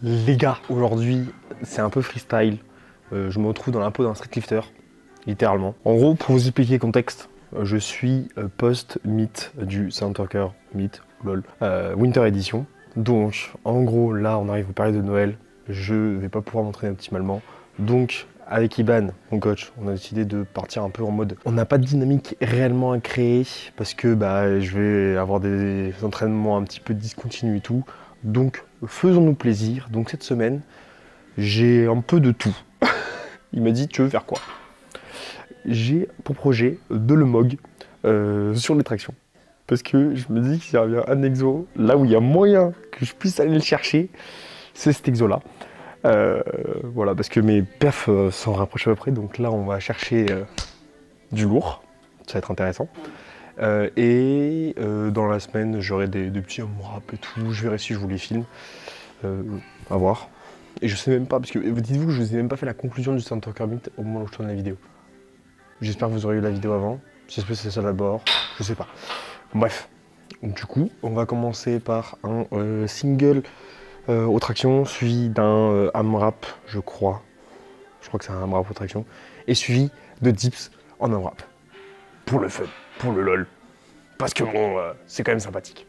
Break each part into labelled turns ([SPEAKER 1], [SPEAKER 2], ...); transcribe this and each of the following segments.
[SPEAKER 1] Les gars, aujourd'hui, c'est un peu freestyle. Je me retrouve dans la peau d'un streetlifter, littéralement. En gros, pour vous expliquer le contexte, je suis post-meet du Soundtalker Meet, lol, Winter Edition. Donc, en gros, là, on arrive au période de Noël. Je vais pas pouvoir m'entraîner optimalement. Donc, avec Iban, mon coach, on a décidé de partir un peu en mode... On n'a pas de dynamique réellement à créer parce que je vais avoir des entraînements un petit peu discontinus et tout. Donc, faisons-nous plaisir. Donc, cette semaine, j'ai un peu de tout. Il m'a dit, tu veux faire quoi? J'ai pour projet de le MOG sur les tractions. Parce que je me dis que s'il revient un exo, là où il y a moyen que je puisse aller le chercher, c'est cet exo-là. Voilà, parce que mes perfs s'en rapprochent à peu près. Donc là, on va chercher du lourd. Ça va être intéressant. Dans la semaine, j'aurai des petits rap et tout. Je verrai si je vous les filme. À voir. Et je sais même pas, parce que dites-vous que je vous ai même pas fait la conclusion du Soundtalker Meet au moment où je tourne la vidéo. J'espère que vous aurez eu la vidéo avant. J'espère que c'est ça d'abord. Je sais pas. Bref. Donc, du coup, on va commencer par un single aux tractions, suivi d'un AMRAP, je crois. Je crois que c'est un AMRAP aux tractions. Et suivi de dips en AMRAP. Pour le fun, pour le lol. Parce que bon, c'est quand même sympathique.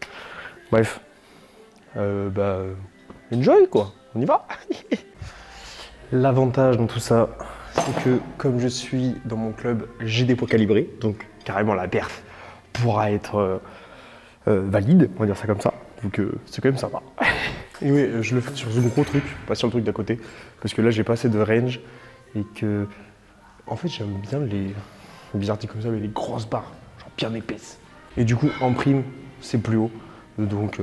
[SPEAKER 1] Bref. Enjoy quoi, on y va. L'avantage dans tout ça, c'est que comme je suis dans mon club, j'ai des poids calibrés, donc carrément la perf pourra être valide, on va dire ça comme ça, donc c'est quand même sympa. Et oui, je le fais sur ce gros truc, pas sur le truc d'à côté, parce que là j'ai pas assez de range et que, en fait j'aime bien les bizarres comme ça, mais les grosses barres, genre bien épaisses. Et du coup en prime, c'est plus haut, donc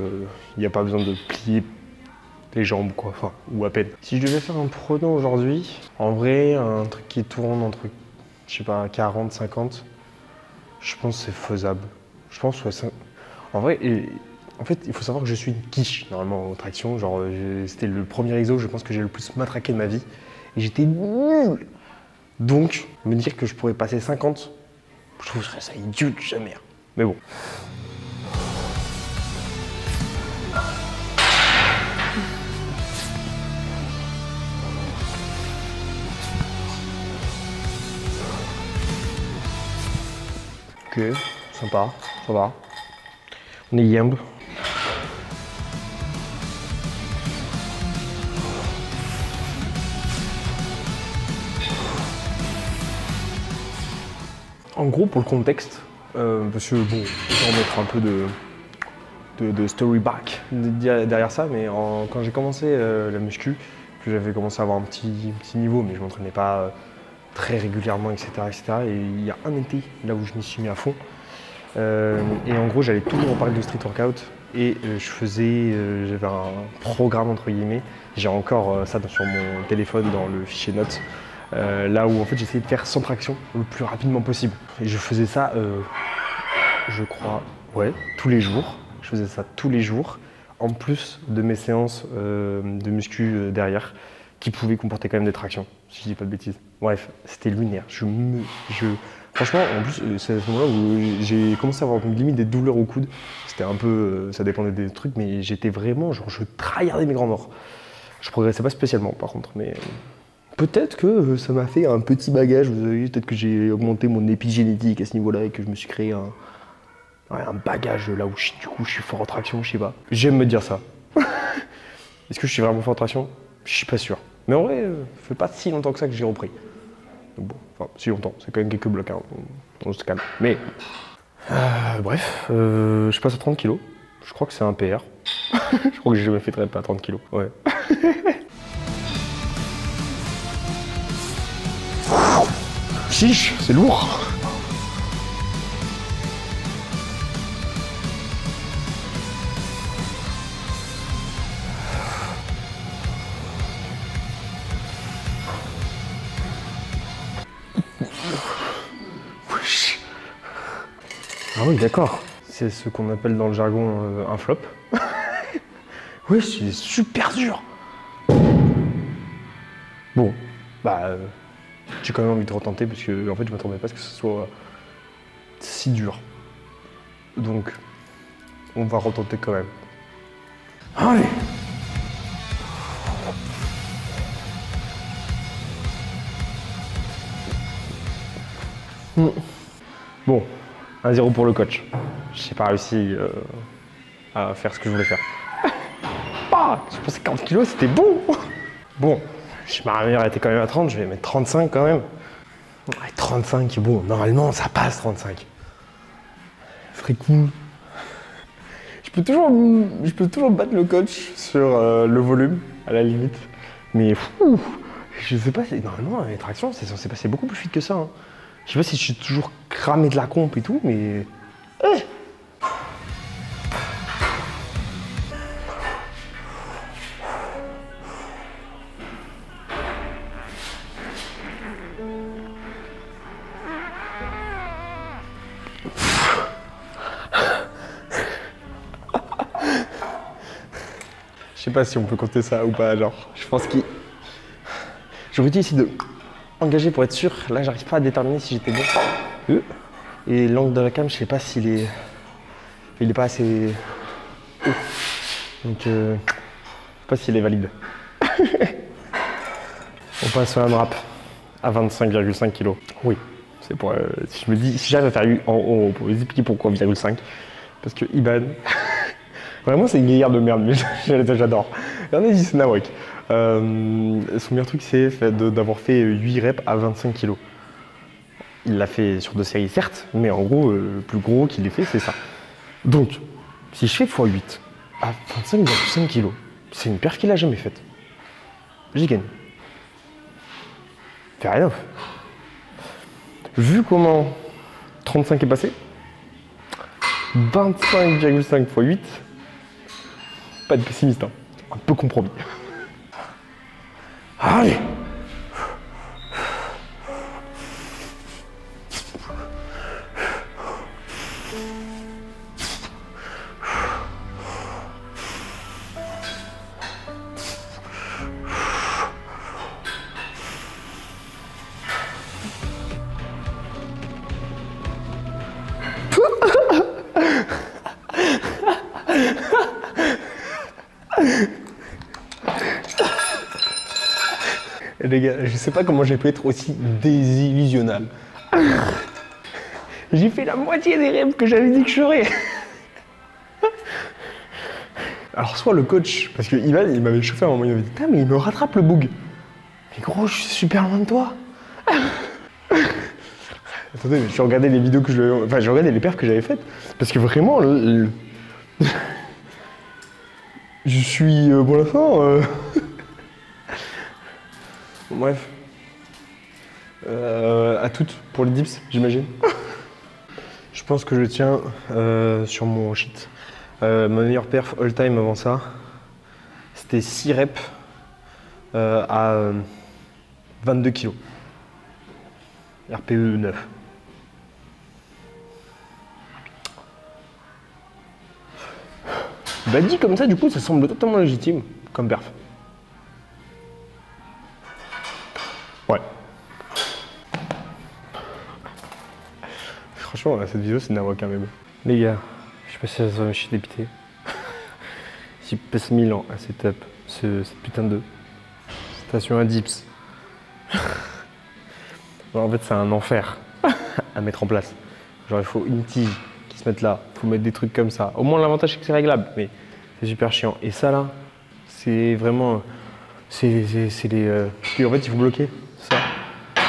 [SPEAKER 1] il n'y a pas besoin de plier les jambes quoi, enfin, ou à peine. Si je devais faire un prono aujourd'hui, en vrai, un truc qui tourne entre, je sais pas, 40, 50, je pense que c'est faisable. Je pense, ouais, en vrai, en fait, il faut savoir que je suis une quiche, normalement, aux tractions. Genre, c'était le premier exo, je pense que j'ai le plus matraqué de ma vie. Et j'étais nul. Donc, me dire que je pourrais passer 50, je trouverais ça idiot jamais. Mais bon. Ok, sympa, ça va. On est yamb. En gros, pour le contexte, parce que bon, on va mettre un peu de story back derrière ça, mais quand j'ai commencé la muscu, que j'avais commencé à avoir un petit niveau, mais je m'entraînais pas très régulièrement, etc., etc. Et il y a un été, là où je m'y suis mis à fond. Et en gros, j'allais tout le temps au parc de street workout et j'avais un programme entre guillemets. J'ai encore ça sur mon téléphone dans le fichier notes. Là où en fait j'essayais de faire 100 tractions le plus rapidement possible. Et je faisais ça, je crois, ouais, tous les jours. Je faisais ça tous les jours, en plus de mes séances de muscu derrière, qui pouvaient comporter quand même des tractions, si je dis pas de bêtises. Bref, c'était lunaire. Franchement, en plus, c'est à ce moment-là où j'ai commencé à avoir limite des douleurs au coude. C'était un peu, ça dépendait des trucs, mais j'étais vraiment, genre, je tryhardais mes grands morts. Je progressais pas spécialement, par contre, mais peut-être que ça m'a fait un petit bagage. Vous avez vu, peut-être que j'ai augmenté mon épigénétique à ce niveau-là et que je me suis créé un bagage là où du coup, je suis fort en traction, je sais pas. J'aime me dire ça. Est-ce que je suis vraiment fort en traction? Je suis pas sûr. Mais en vrai, ça fait pas si longtemps que ça que j'ai repris. Donc bon, enfin, si longtemps, c'est quand même quelques blocs, hein, on se calme. Mais, bref, je passe à 30 kilos. Je crois que c'est un PR. Je crois que j'ai jamais fait très à 30 kilos. Ouais. Chiche, c'est lourd. Ah oui, d'accord. C'est ce qu'on appelle dans le jargon un flop. Oui, c'est super dur. Bon, j'ai quand même envie de retenter parce que en fait, je m'attendais pas à ce que ce soit si dur. Donc, on va retenter quand même. Allez. Bon, 1-0 pour le coach. J'ai pas réussi à faire ce que je voulais faire. Ah, je pensais que 40 kilos c'était bon. Bon, ma meilleure était quand même à 30, je vais mettre 35 quand même. Ouais, 35, bon, normalement ça passe 35. Ce serait cool. Je peux toujours battre le coach sur le volume, à la limite. Mais fou, je sais pas, normalement les tractions c'est censé passer beaucoup plus vite que ça. Hein. Je sais pas si je suis toujours cramé de la comp et tout, mais... Je sais pas si on peut compter ça ou pas, genre, je pense qu'il... J'aurais dû essayer de engager pour être sûr. Là, j'arrive pas à déterminer si j'étais bon. Et l'angle de la cam, je sais pas s'il est... Il est pas assez haut. Donc, je sais pas s'il est valide. On passe sur un wrap à 25,5 kg. Oui, c'est pour... si je me dis, si j'arrive à faire en haut, pour vous expliquer pourquoi 0,5. Parce que Iban... Vraiment, c'est une guéguerre de merde, mais j'adore. Regardez, c'est Nawak. Son meilleur truc, c'est d'avoir fait 8 reps à 25 kg. Il l'a fait sur 2 séries, certes, mais en gros, le plus gros qu'il ait fait, c'est ça. Donc, si je fais x8 à 25,5 kg, c'est une perf qu'il a jamais faite. J'y gagne. Fair enough. Vu comment 35 est passé, 25,5 x 8, pas de pessimiste, hein. Un peu compromis. Allez! Les gars, je sais pas comment j'ai pu être aussi désillusionnal. J'ai fait la moitié des rêves que j'avais dit que je ferais. Alors soit le coach, parce que Ivan, il m'avait chauffé à un moment, il m'avait dit « Putain, mais il me rattrape le boug. » Mais gros, je suis super loin de toi. Attendez, mais je regardais les vidéos que je... Enfin, je regardais les perfs que j'avais faites. Parce que vraiment, je suis pour la fin... Bref. À toutes pour les dips, j'imagine. Je pense que je tiens sur mon shit. Ma meilleure perf all time avant ça, c'était 6 reps à 22 kg. RPE 9. Bah dit comme ça, du coup, ça semble totalement légitime comme perf. Ouais. Franchement, cette vidéo, c'est Nawak quand même. Les gars, je sais pas si je suis dépité. J'y passe 1000 ans à setup cette putain de station à dips. Alors, en fait, c'est un enfer à mettre en place. Genre, il faut une tige qui se mette là. Il faut mettre des trucs comme ça. Au moins, l'avantage, c'est que c'est réglable, mais c'est super chiant. Et ça, là, c'est vraiment... C'est les... en fait, il faut bloquer ça.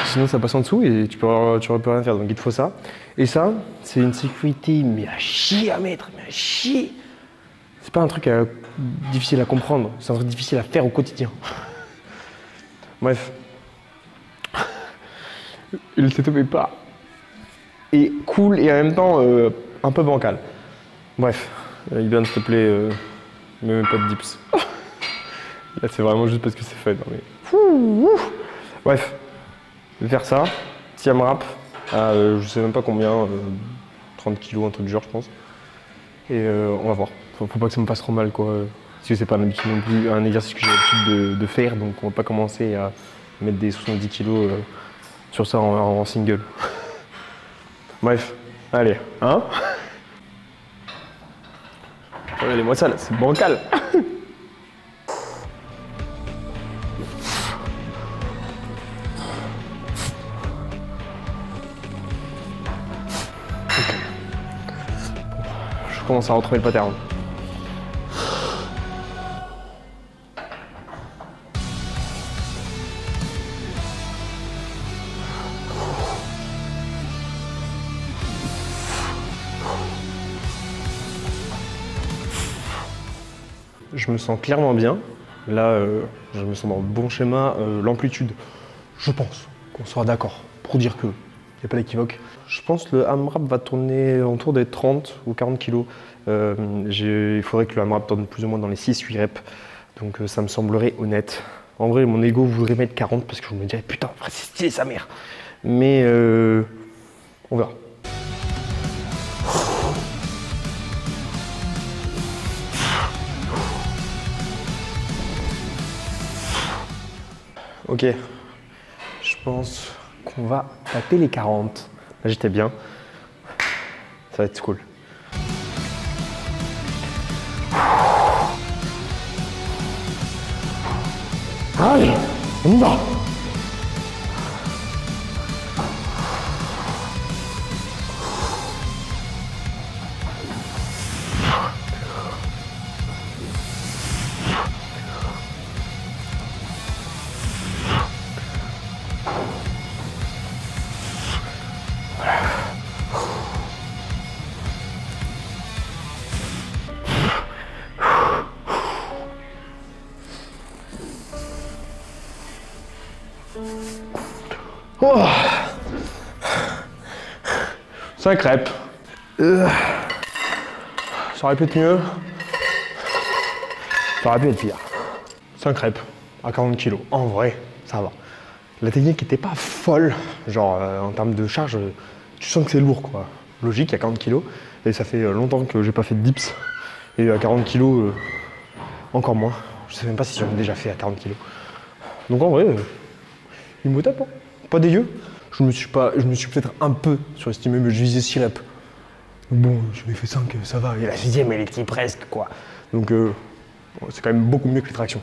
[SPEAKER 1] Sinon, ça passe en dessous et tu peux plus rien faire. Donc, il te faut ça. Et ça, c'est une sécurité, mais à chier à mettre, mais à chier. C'est pas un truc difficile à comprendre. C'est un truc difficile à faire au quotidien. Bref. Le setup est pas... Et cool et en même temps un peu bancal. Bref. Iban, s'il te plaît, mets même pas de dips. Là, c'est vraiment juste parce que c'est fun. Hein, mais... Bref, je vais faire ça. Siam rap, je sais même pas combien, 30 kilos, un truc du genre, je pense. Et on va voir. Faut pas que ça me passe trop mal, quoi. Parce que c'est pas non plus un exercice que j'ai l'habitude de faire, donc on va pas commencer à mettre des 70 kilos sur ça en single. Bref, allez, hein? Regardez-moi ça, là, c'est bancal. Je commence à retrouver le pattern. Je me sens clairement bien. Là, je me sens dans le bon schéma. L'amplitude, je pense qu'on sera d'accord pour dire qu'il n'y a pas d'équivoque. Je pense que le AMRAP va tourner autour des 30 ou 40 kg. Il faudrait que le AMRAP tourne plus ou moins dans les 6-8 reps. Donc ça me semblerait honnête. En vrai, mon ego voudrait mettre 40 parce que je me dirais putain, c'est stylé sa mère. Mais on verra. Ok, je pense qu'on va taper les 40. Là, j'étais bien. Ça va être cool. Allez, on y va. Oh. 5 reps. Ça aurait pu être mieux. Ça aurait pu être pire. 5 reps à 40 kg. En vrai, ça va. La technique n'était pas folle. Genre, en termes de charge, tu sens que c'est lourd, quoi. Logique, à 40 kg. Et ça fait longtemps que j'ai pas fait de dips. Et à 40 kg, encore moins. Je sais même pas si j'en ai déjà fait à 40 kg. Donc en vrai, il me tape, hein. Pas dégueu. Je me suis peut-être un peu surestimé, mais je visais 6 reps. Bon, j'en ai fait 5, ça va. Et la 6e, elle était presque, quoi. Donc, c'est quand même beaucoup mieux que les tractions.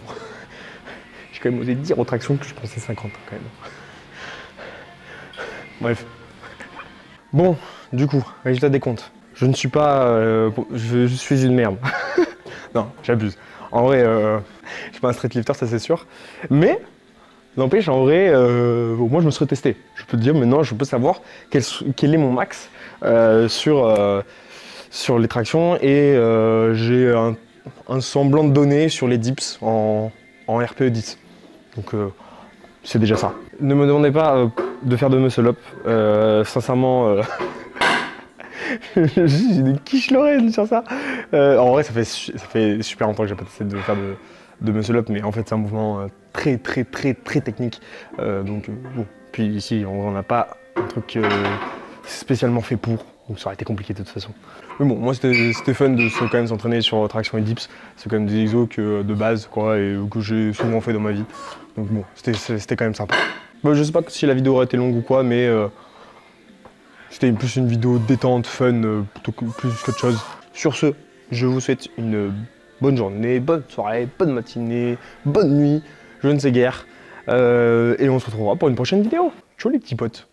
[SPEAKER 1] J'ai quand même osé dire aux tractions que je pensais 50, quand même. Bref. Bon, du coup, résultat des comptes. Je ne suis pas... je suis une merde. Non, j'abuse. En vrai, je suis pas un street lifter, ça c'est sûr. Mais... n'empêche, en vrai, moi je me serais testé. Je peux te dire maintenant, je peux savoir quel est mon max sur les tractions et j'ai un semblant de données sur les dips en RPE 10. Donc c'est déjà ça. Ne me demandez pas de faire de muscle up. Sincèrement, j'ai des quiches l'oreille sur ça. En vrai, ça fait super longtemps que j'ai pas testé de faire de muscle up, mais en fait c'est un mouvement très technique. Donc bon, puis ici on n'a pas un truc spécialement fait pour, donc ça aurait été compliqué de toute façon. Mais bon, moi c'était fun de quand même s'entraîner sur traction et dips. C'est quand même des exos de base quoi, et que j'ai souvent fait dans ma vie. Donc bon, c'était quand même sympa. Bon, je sais pas si la vidéo aurait été longue ou quoi, mais c'était plus une vidéo détente, fun, plutôt que plus qu'autre chose. Sur ce, je vous souhaite une bonne journée, bonne soirée, bonne matinée, bonne nuit, je ne sais guère. Et on se retrouvera pour une prochaine vidéo. Ciao les petits potes.